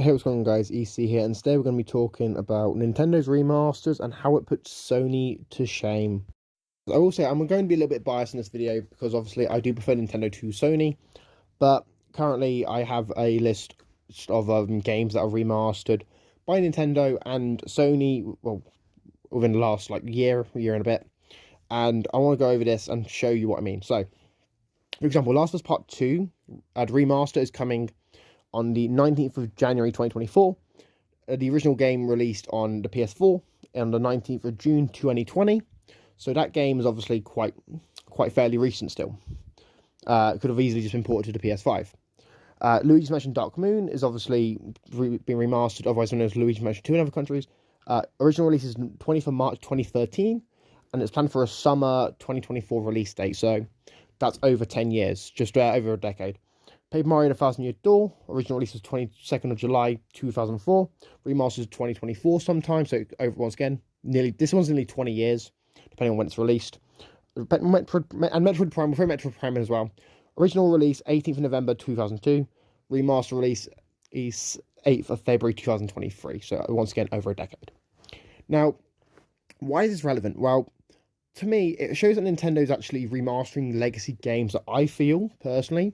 Hey, what's going on, guys? EC here, and today we're going to be talking about Nintendo's remasters and how it puts Sony to shame. I will say I'm going to be a little bit biased in this video because obviously I do prefer Nintendo to Sony, but currently I have a list of games that are remastered by Nintendo and Sony, well, within the last year and a bit, and I want to go over this and show you what I mean. So, for example, Last of Us Part 2, remaster is coming on the 19th of January 2024. The original game released on the PS4 on the 19th of June 2020. So that game is obviously quite fairly recent still. It could have easily just been ported to the PS5. Luigi's Mansion Dark Moon is obviously been remastered, otherwise known as Luigi's Mansion 2 in other countries. Original release is 20th of March 2013, and it's planned for a summer 2024 release date. So that's over 10 years, just over a decade. Paper Mario The Thousand Year Door, original release was 22nd of July 2004, remastered 2024 sometime, so over, once again, this one's nearly 20 years, depending on when it's released. Metroid Prime, we're Metroid Prime as well. Original release 18th of November 2002, remaster release is 8th of February 2023, so once again, over a decade. Now, why is this relevant? Well, to me, it shows that Nintendo's actually remastering legacy games that I feel, personally,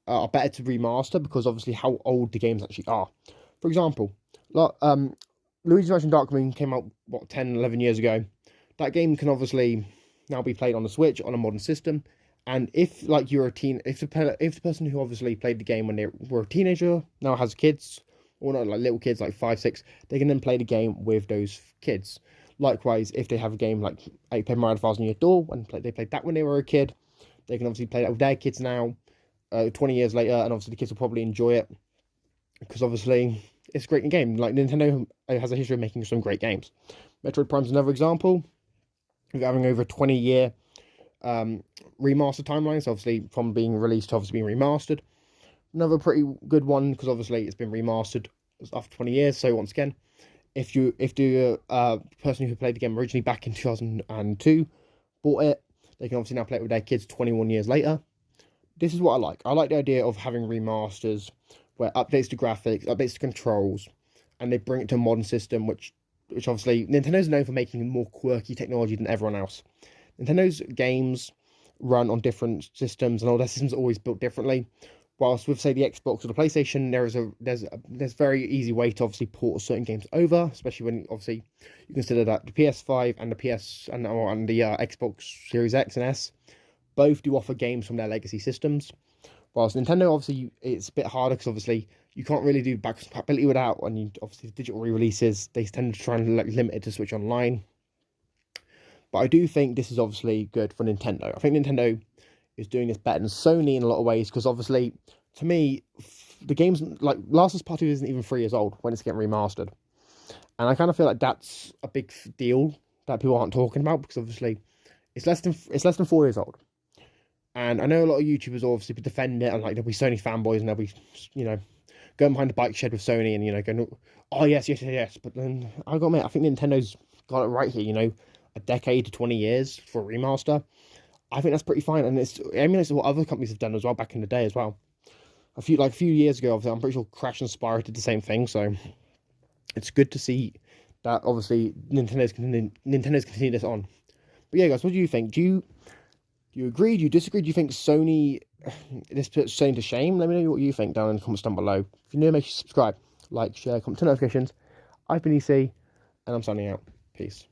are better to remaster because obviously how old the games actually are. For example, Luigi's Mansion Dark Moon came out, 10, 11 years ago. That game can obviously now be played on the Switch, on a modern system. And if, you're if the person who obviously played the game when they were a teenager now has kids, or not, little kids, 5, 6, they can then play the game with those kids. Likewise, if they have a game like Paper Mario The Thousand Year Door, and they played that when they were a kid, they can obviously play that with their kids now, 20 years later, and obviously the kids will probably enjoy it because obviously it's a great game. Nintendo has a history of making some great games. Metroid Prime's another example of having over a 20-year remaster timeline, so obviously from being released to obviously being remastered. Another pretty good one because obviously it's been remastered after 20 years. So once again, if the person who played the game originally back in 2002 bought it, they can obviously now play it with their kids 21 years later. This is what I like. I like the idea of having remasters where updates to graphics, updates to controls, and they bring it to a modern system, which obviously Nintendo's known for making more quirky technology than everyone else. Nintendo's games run on different systems, and all their systems are always built differently. Whilst with, say, the Xbox or the PlayStation, there's very easy way to obviously port certain games over, especially when obviously you consider that the PS5 and the Xbox Series X and S both do offer games from their legacy systems. Whilst Nintendo, obviously, it's a bit harder because obviously you can't really do backwards compatibility without, and obviously digital re-releases, they tend to try and limit it to Switch Online. But I do think this is obviously good for Nintendo. I think Nintendo is doing this better than Sony in a lot of ways because obviously, to me, the games like Last of Us Part 2 isn't even 3 years old when it's getting remastered. And I kind of feel like that's a big deal that people aren't talking about because obviously it's less than 4 years old. And I know a lot of YouTubers obviously defend it, and there'll be Sony fanboys, and they'll be, going behind the bike shed with Sony, and going, oh yes. But then I gotta admit, I think Nintendo's got it right here. A decade to 20 years for a remaster. I think that's pretty fine, and it's what other companies have done as well back in the day as well. A few years ago, obviously, I'm pretty sure Crash and Spyro did the same thing. So it's good to see that obviously Nintendo's continued this on. But yeah, guys, what do you think? Do you agree? Do you disagree? Do you think this puts Sony to shame? Let me know what you think down in the comments down below. If you're new, make sure you subscribe, like, share, comment, turn notifications. I've been EC, and I'm signing out. Peace.